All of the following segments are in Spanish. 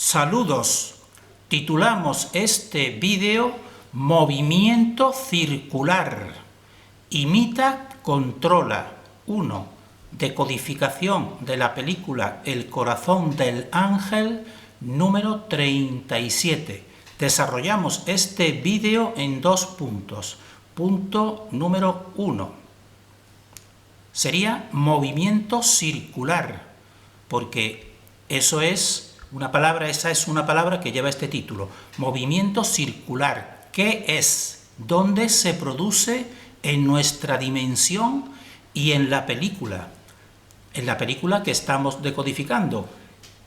Saludos. Titulamos este vídeo Movimiento circular. Imita, controla. 1. Decodificación de la película El corazón del ángel, número 37. Desarrollamos este vídeo en 2 puntos. Punto número 1. Sería movimiento circular, porque esa es una palabra que lleva este título. Movimiento circular. ¿Qué es? ¿Dónde se produce? En nuestra dimensión y en la película. En la película que estamos decodificando.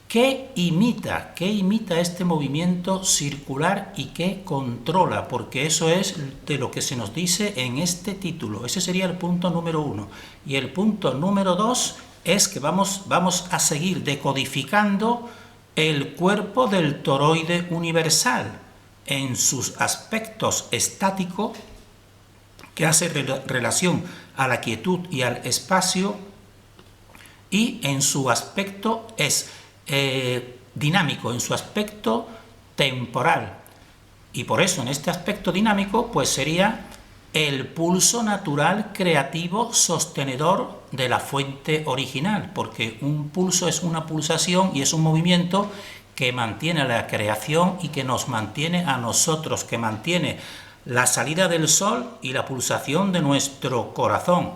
¿Qué imita? ¿Qué imita este movimiento circular y qué controla? Porque eso es de lo que se nos dice en este título. Ese sería el punto número 1. Y el punto número 2 es que vamos a seguir decodificando el cuerpo del toroide universal en sus aspectos estáticos, que hace relación a la quietud y al espacio, y en su aspecto dinámico, en su aspecto temporal. Y por eso en este aspecto dinámico pues sería el pulso natural creativo sostenedor de la fuente original, porque un pulso es una pulsación y es un movimiento que mantiene la creación y que nos mantiene a nosotros, que mantiene la salida del sol y la pulsación de nuestro corazón.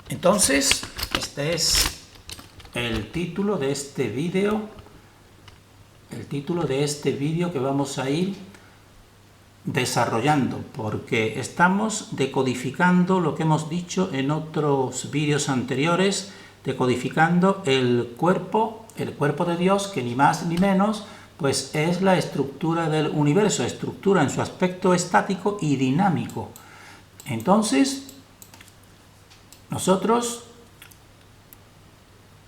Entonces, este es el título de este vídeo, que vamos a ir desarrollando, porque estamos decodificando lo que hemos dicho en otros vídeos anteriores, decodificando el cuerpo de Dios, que ni más ni menos pues es la estructura del universo, estructura en su aspecto estático y dinámico. Entonces, nosotros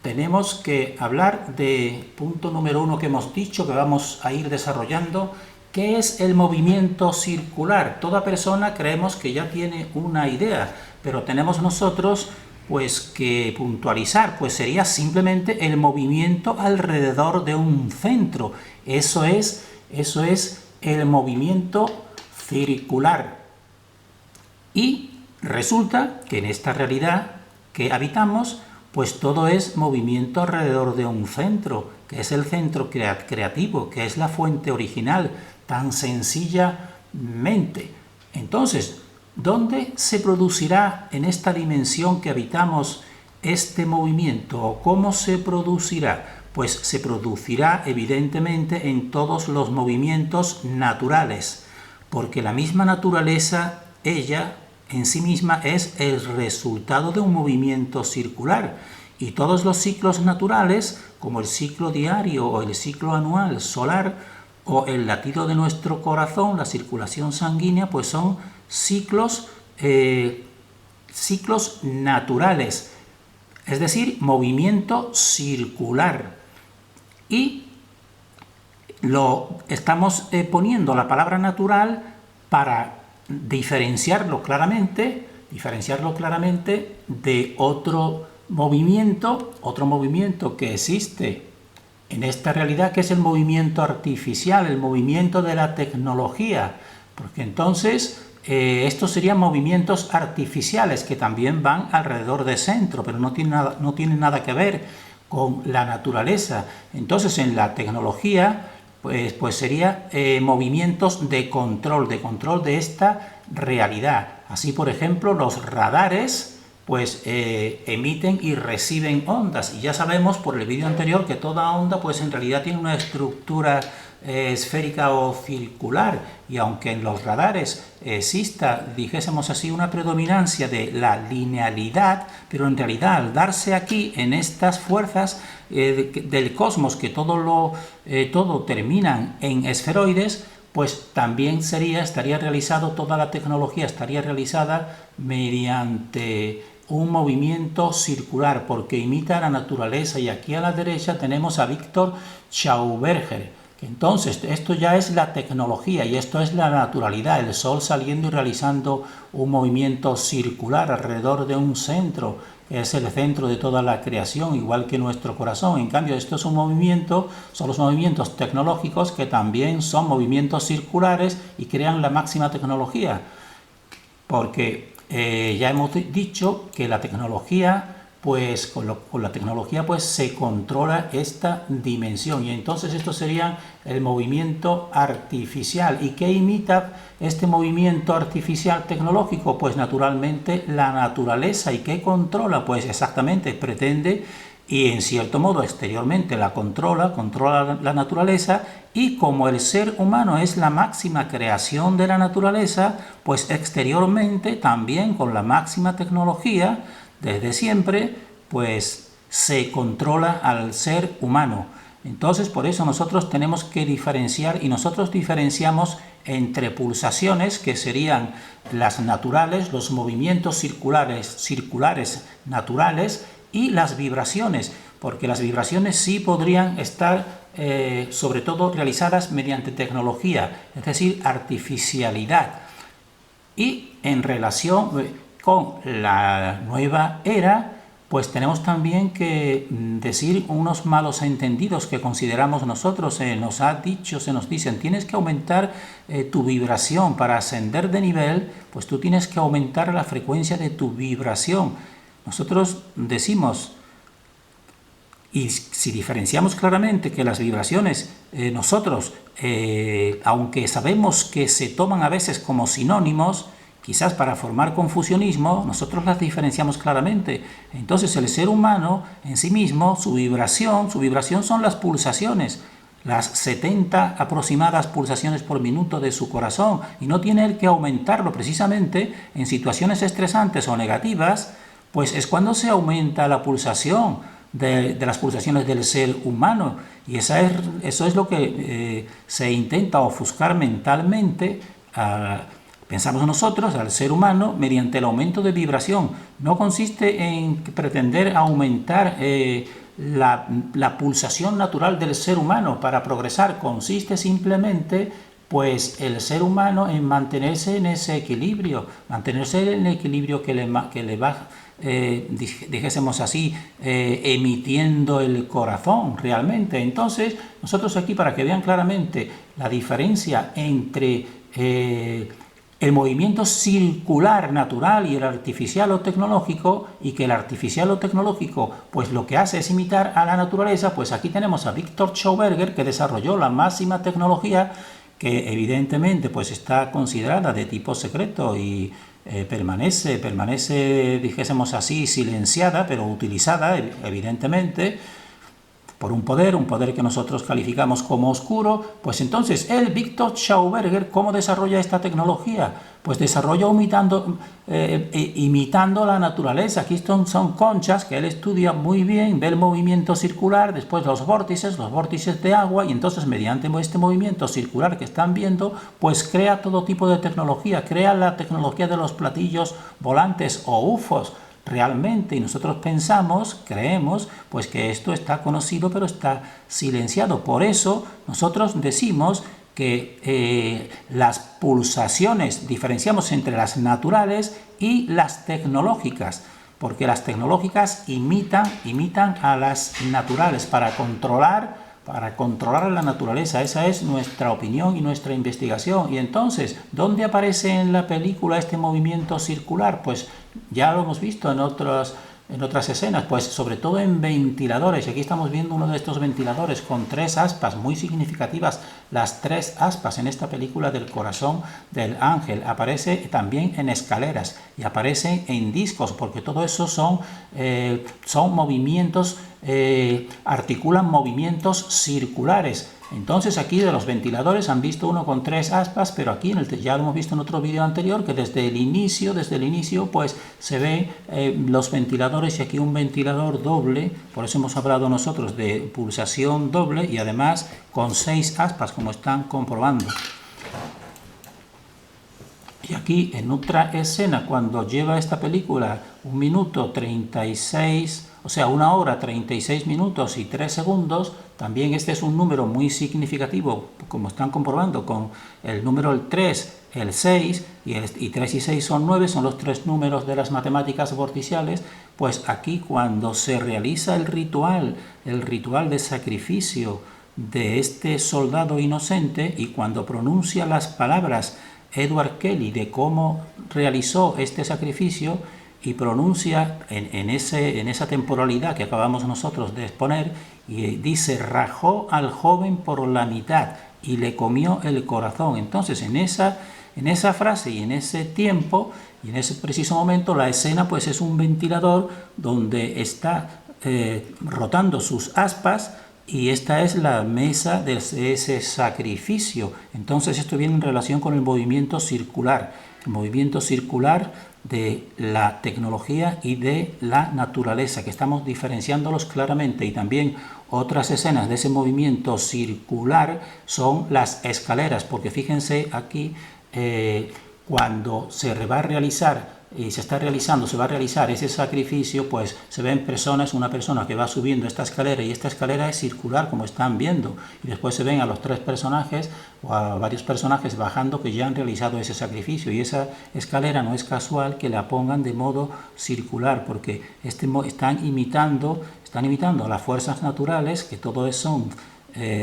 tenemos que hablar de punto número 1 que hemos dicho, que vamos a ir desarrollando. ¿Qué es el movimiento circular? Toda persona creemos que ya tiene una idea, pero tenemos nosotros pues que puntualizar, pues sería simplemente el movimiento alrededor de un centro. Eso es el movimiento circular. Y resulta que en esta realidad que habitamos, pues todo es movimiento alrededor de un centro, que es el centro creativo, que es la fuente original, tan sencillamente. Entonces, ¿dónde se producirá en esta dimensión que habitamos este movimiento? ¿O cómo se producirá? Pues se producirá evidentemente en todos los movimientos naturales, porque la misma naturaleza, ella en sí misma es el resultado de un movimiento circular, y todos los ciclos naturales, como el ciclo diario o el ciclo anual solar, o el latido de nuestro corazón, la circulación sanguínea, pues son ciclos naturales, es decir, movimiento circular. Y lo estamos poniendo la palabra natural para diferenciarlo claramente de otro movimiento que existe en esta realidad, que es el movimiento artificial, el movimiento de la tecnología, porque entonces estos serían movimientos artificiales que también van alrededor del centro, pero no tienen nada que ver con la naturaleza. Entonces en la tecnología pues sería movimientos de control de esta realidad. Así, por ejemplo, los radares pues emiten y reciben ondas, y ya sabemos por el vídeo anterior que toda onda pues en realidad tiene una estructura esférica o circular, y aunque en los radares exista, dijésemos así, una predominancia de la linealidad, pero en realidad al darse aquí en estas fuerzas del cosmos, que todo terminan en esferoides, pues también estaría realizado, toda la tecnología estaría realizada mediante un movimiento circular, porque imita la naturaleza. Y aquí a la derecha tenemos a Victor Schauberger, que entonces esto ya es la tecnología y esto es la naturalidad, el Sol saliendo y realizando un movimiento circular alrededor de un centro. que es el centro de toda la creación, igual que nuestro corazón. En cambio, esto es un movimiento, son los movimientos tecnológicos que también son movimientos circulares y crean la máxima tecnología. Porque ya hemos dicho que la tecnología, pues con la tecnología pues se controla esta dimensión, y entonces esto sería el movimiento artificial. ¿Y qué imita este movimiento artificial tecnológico? Pues naturalmente la naturaleza. ¿Y qué controla? Pues exactamente pretende, y en cierto modo exteriormente la controla la naturaleza, y como el ser humano es la máxima creación de la naturaleza, pues exteriormente también con la máxima tecnología desde siempre pues se controla al ser humano. Entonces por eso nosotros tenemos que diferenciar, y nosotros diferenciamos entre pulsaciones, que serían las naturales, los movimientos circulares naturales, y las vibraciones, porque las vibraciones sí podrían estar sobre todo realizadas mediante tecnología, es decir, artificialidad. Y en relación con la nueva era, pues tenemos también que decir unos malos entendidos que consideramos nosotros. Se nos dicen, tienes que aumentar tu vibración para ascender de nivel, pues tú tienes que aumentar la frecuencia de tu vibración. Nosotros decimos, y si diferenciamos claramente que las vibraciones, nosotros, aunque sabemos que se toman a veces como sinónimos, quizás para formar confusionismo, nosotros las diferenciamos claramente. Entonces el ser humano en sí mismo, su vibración son las pulsaciones, las 70 aproximadas pulsaciones por minuto de su corazón, y no tiene él que aumentarlo. Precisamente en situaciones estresantes o negativas, pues es cuando se aumenta la pulsación de las pulsaciones del ser humano, y eso es lo que se intenta ofuscar mentalmente. Pensamos nosotros al ser humano mediante el aumento de vibración. No consiste en pretender aumentar la pulsación natural del ser humano para progresar. Consiste simplemente, pues, el ser humano en mantenerse en ese equilibrio, mantenerse en el equilibrio que le va, dijésemos así, emitiendo el corazón realmente. Entonces, nosotros aquí, para que vean claramente la diferencia entre el movimiento circular natural y el artificial o tecnológico, y que el artificial o tecnológico pues lo que hace es imitar a la naturaleza, pues aquí tenemos a Victor Schauberger, que desarrolló la máxima tecnología, que evidentemente pues está considerada de tipo secreto y permanece, dijésemos así, silenciada, pero utilizada evidentemente por un poder que nosotros calificamos como oscuro. Pues entonces Victor Schauberger, ¿cómo desarrolla esta tecnología? Pues desarrolla imitando la naturaleza. Aquí son conchas que él estudia muy bien, ve el movimiento circular, después los vórtices de agua, y entonces mediante este movimiento circular que están viendo, pues crea todo tipo de tecnología, crea la tecnología de los platillos volantes o UFOs. Realmente, y nosotros creemos, pues que esto está conocido pero está silenciado. Por eso nosotros decimos que las pulsaciones diferenciamos entre las naturales y las tecnológicas, porque las tecnológicas imitan a las naturales para controlar la naturaleza. Esa es nuestra opinión y nuestra investigación. Y entonces, ¿dónde aparece en la película este movimiento circular? Pues ya lo hemos visto en otras escenas, pues sobre todo en ventiladores. Aquí estamos viendo uno de estos ventiladores con 3 aspas, muy significativas las 3 aspas en esta película del corazón del ángel. Aparece también en escaleras y aparece en discos, porque todo eso son movimientos, articulan movimientos circulares. Entonces aquí de los ventiladores han visto uno con 3 aspas, pero aquí ya lo hemos visto en otro vídeo anterior, que desde el inicio pues se ven los ventiladores, y aquí un ventilador doble. Por eso hemos hablado nosotros de pulsación doble, y además con 6 aspas, como están comprobando. Y aquí en otra escena, cuando lleva esta película 1 hora 36 minutos y 3 segundos, también este es un número muy significativo, como están comprobando, con el número el 3, el 6, y 3 y 6 son 9, son los tres números de las matemáticas vorticiales. Pues aquí, cuando se realiza el ritual de sacrificio de este soldado inocente, y cuando pronuncia las palabras Edward Kelly de cómo realizó este sacrificio, y pronuncia en esa temporalidad que acabamos nosotros de exponer, y dice: rajó al joven por la mitad y le comió el corazón. Entonces, en esa frase y en ese tiempo y en ese preciso momento, la escena pues es un ventilador donde está rotando sus aspas, y esta es la mesa de ese sacrificio. Entonces esto viene en relación con el movimiento circular de la tecnología y de la naturaleza, que estamos diferenciándolos claramente. Y también otras escenas de ese movimiento circular son las escaleras, porque fíjense aquí, cuando se va a realizar y se va a realizar ese sacrificio, pues se ven personas, una persona que va subiendo esta escalera, y esta escalera es circular, como están viendo, y después se ven a los tres personajes o a varios personajes bajando, que ya han realizado ese sacrificio. Y esa escalera no es casual que la pongan de modo circular, porque están imitando a las fuerzas naturales, que todo son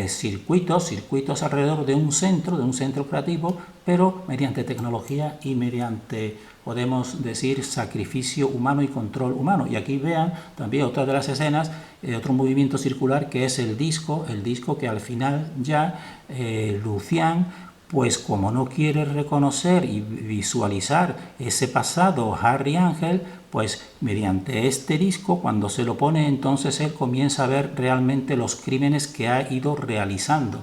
circuitos alrededor de un centro creativo, pero mediante tecnología y mediante, podemos decir, sacrificio humano y control humano. Y aquí vean también otra de las escenas, otro movimiento circular, que es el disco que al final ya Lucian, pues como no quiere reconocer y visualizar ese pasado Harry Ángel, pues mediante este disco, cuando se lo pone, entonces él comienza a ver realmente los crímenes que ha ido realizando,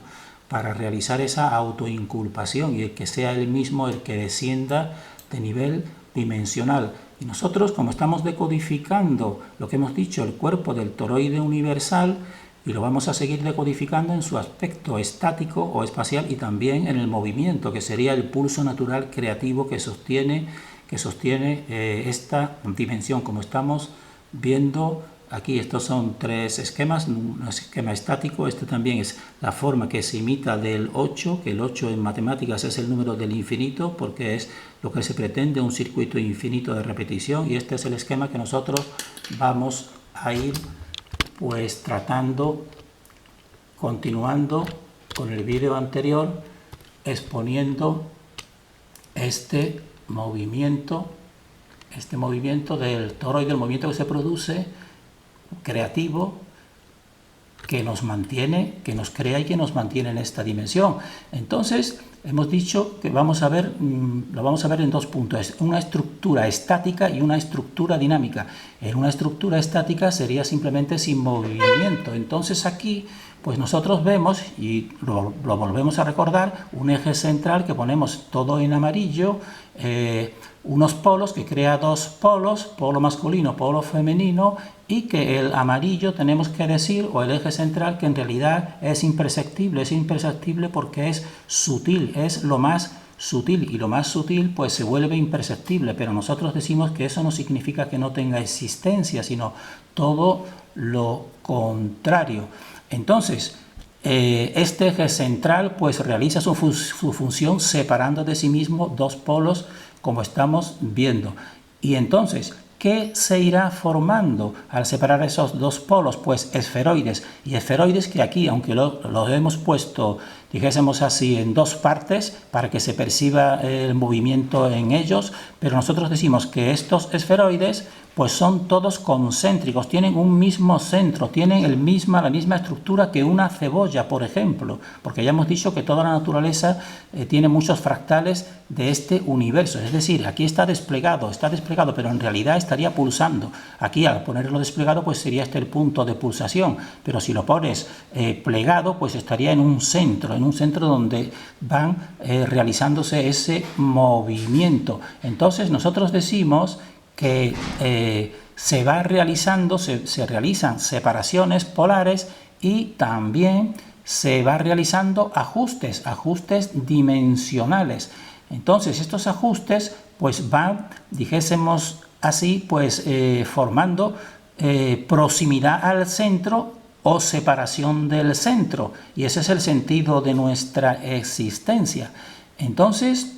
para realizar esa autoinculpación, y el que sea él mismo el que descienda de nivel dimensional. Y nosotros, como estamos decodificando lo que hemos dicho, el cuerpo del toroide universal, y lo vamos a seguir decodificando en su aspecto estático o espacial, y también en el movimiento, que sería el pulso natural creativo que sostiene esta dimensión, como estamos viendo aquí. Estos son tres esquemas: un esquema estático, este también es la forma que se imita del 8, que el 8 en matemáticas es el número del infinito, porque es lo que se pretende, un circuito infinito de repetición, y este es el esquema que nosotros vamos a ir pues tratando, continuando con el vídeo anterior, exponiendo este movimiento del toroide, el movimiento que se produce creativo, que nos mantiene, que nos crea y que nos mantiene en esta dimensión. Entonces, hemos dicho que lo vamos a ver en dos puntos: una estructura estática y una estructura dinámica. En una estructura estática sería simplemente sin movimiento. Entonces aquí, pues nosotros vemos, y lo volvemos a recordar, un eje central que ponemos todo en amarillo, unos polos, que crea dos polos, polo masculino, polo femenino, y que el amarillo, tenemos que decir, o el eje central, que en realidad es imperceptible porque es sutil, es lo más sutil, y lo más sutil pues se vuelve imperceptible, pero nosotros decimos que eso no significa que no tenga existencia, sino todo lo contrario. Entonces, este eje central pues realiza su función separando de sí mismo dos polos, como estamos viendo. Y entonces, ¿qué se irá formando al separar esos dos polos? Pues esferoides, y esferoides que aquí, aunque los hemos puesto, dijésemos así, en dos partes para que se perciba el movimiento en ellos, pero nosotros decimos que estos esferoides pues son todos concéntricos, tienen un mismo centro, tienen la misma estructura que una cebolla, por ejemplo, porque ya hemos dicho que toda la naturaleza tiene muchos fractales de este universo. Es decir, aquí está desplegado, pero en realidad estaría pulsando. Aquí, al ponerlo desplegado, pues sería este el punto de pulsación, pero si lo pones plegado, pues estaría en un centro donde van realizándose ese movimiento. Entonces nosotros decimos que se realizan separaciones polares, y también se va realizando ajustes dimensionales. Entonces estos ajustes pues van, dijésemos así, pues formando proximidad al centro o separación del centro, y ese es el sentido de nuestra existencia. Entonces,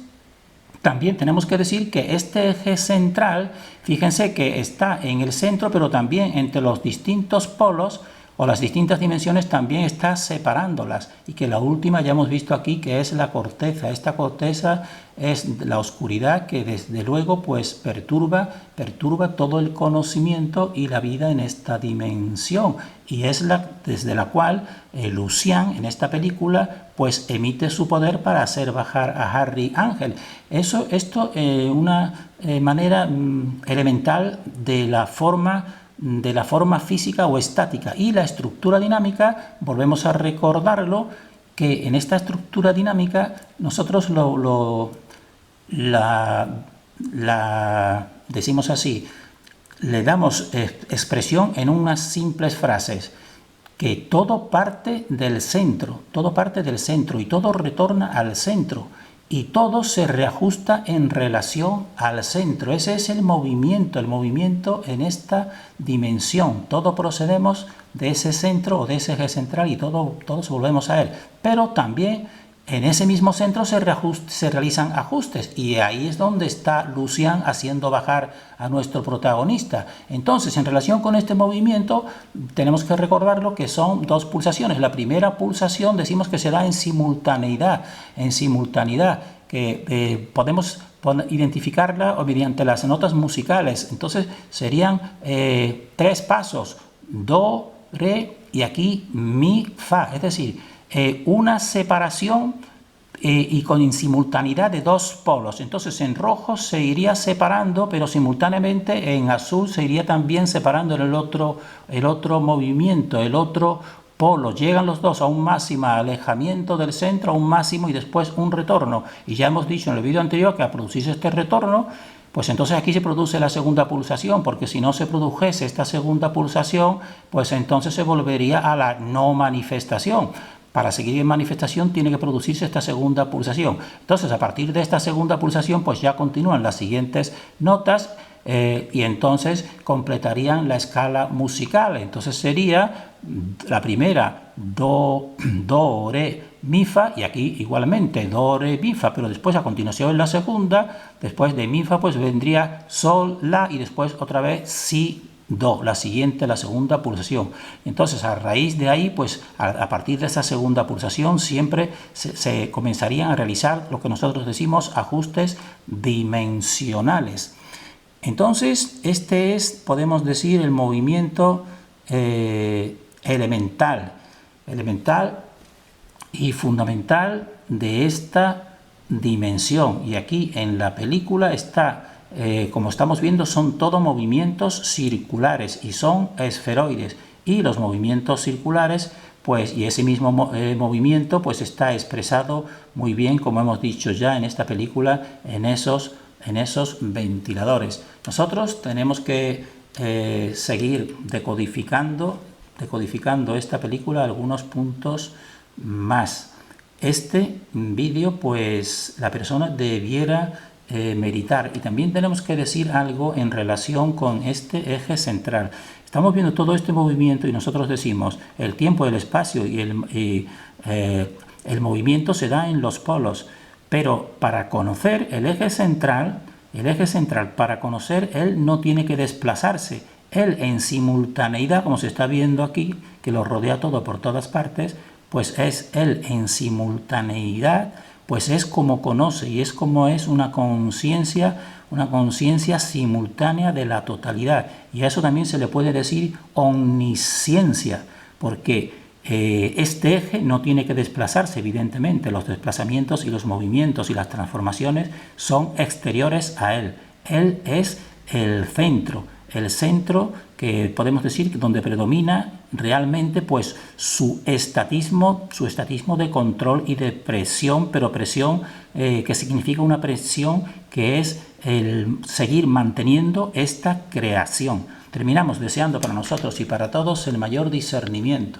también tenemos que decir que este eje central, fíjense que está en el centro, pero también entre los distintos polos o las distintas dimensiones también está separándolas, y que la última ya hemos visto aquí que es la corteza. Esta corteza es la oscuridad que desde luego pues perturba todo el conocimiento y la vida en esta dimensión, y es desde la cual Lucian en esta película pues emite su poder para hacer bajar a Harry Ángel. Esto una manera elemental de la forma física o estática. Y la estructura dinámica, volvemos a recordarlo, que en esta estructura dinámica nosotros decimos así, le damos expresión en unas simples frases, que todo parte del centro y todo retorna al centro, y todo se reajusta en relación al centro. Ese es el movimiento en esta dimensión. Todos procedemos de ese centro o de ese eje central y todos volvemos a él. Pero también en ese mismo centro se realizan ajustes, y ahí es donde está Lucian haciendo bajar a nuestro protagonista. Entonces, en relación con este movimiento, tenemos que recordarlo que son dos pulsaciones. La primera pulsación decimos que se da en simultaneidad, que podemos identificarla o mediante las notas musicales. Entonces, serían 3 pasos: do, re y aquí mi, fa, es decir, una separación y con simultaneidad de 2 polos. Entonces en rojo se iría separando, pero simultáneamente en azul se iría también separando el otro movimiento, el otro polo. Llegan los dos a un máximo alejamiento del centro, a un máximo, y después un retorno. Y ya hemos dicho en el vídeo anterior que al producirse este retorno, pues entonces aquí se produce la segunda pulsación, porque si no se produjese esta segunda pulsación, pues entonces se volvería a la no manifestación. Para seguir en manifestación tiene que producirse esta segunda pulsación. Entonces, a partir de esta segunda pulsación, pues ya continúan las siguientes notas y entonces completarían la escala musical. Entonces sería la primera do, re, mi, fa, y aquí igualmente do, re, mi, fa, pero después a continuación la segunda, después de mi, fa, pues vendría sol, la, y después otra vez si, do, la segunda pulsación. Entonces, a raíz de ahí, pues a partir de esa segunda pulsación siempre se comenzarían a realizar lo que nosotros decimos ajustes dimensionales. Entonces, este es, podemos decir, el movimiento elemental y fundamental de esta dimensión. Y aquí en la película está, como estamos viendo, son todos movimientos circulares y son esferoides, y los movimientos circulares, pues, y ese mismo movimiento pues está expresado muy bien, como hemos dicho ya en esta película, en esos ventiladores. Nosotros tenemos que seguir decodificando esta película algunos puntos más. Este vídeo, pues, la persona debiera meditar. Y también tenemos que decir algo en relación con este eje central. Estamos viendo todo este movimiento y nosotros decimos el tiempo, el espacio y el movimiento se da en los polos. Pero para conocer el eje central, para conocer, él no tiene que desplazarse. Él en simultaneidad, como se está viendo aquí, que lo rodea todo por todas partes, pues es él en simultaneidad, pues es como conoce y es como es una conciencia simultánea de la totalidad. Y a eso también se le puede decir omnisciencia, porque este eje no tiene que desplazarse, evidentemente. Los desplazamientos y los movimientos y las transformaciones son exteriores a él. Él es el centro que podemos decir donde predomina realmente pues su estatismo de control y de presión, pero presión que significa una presión que es el seguir manteniendo esta creación. Terminamos deseando para nosotros y para todos el mayor discernimiento.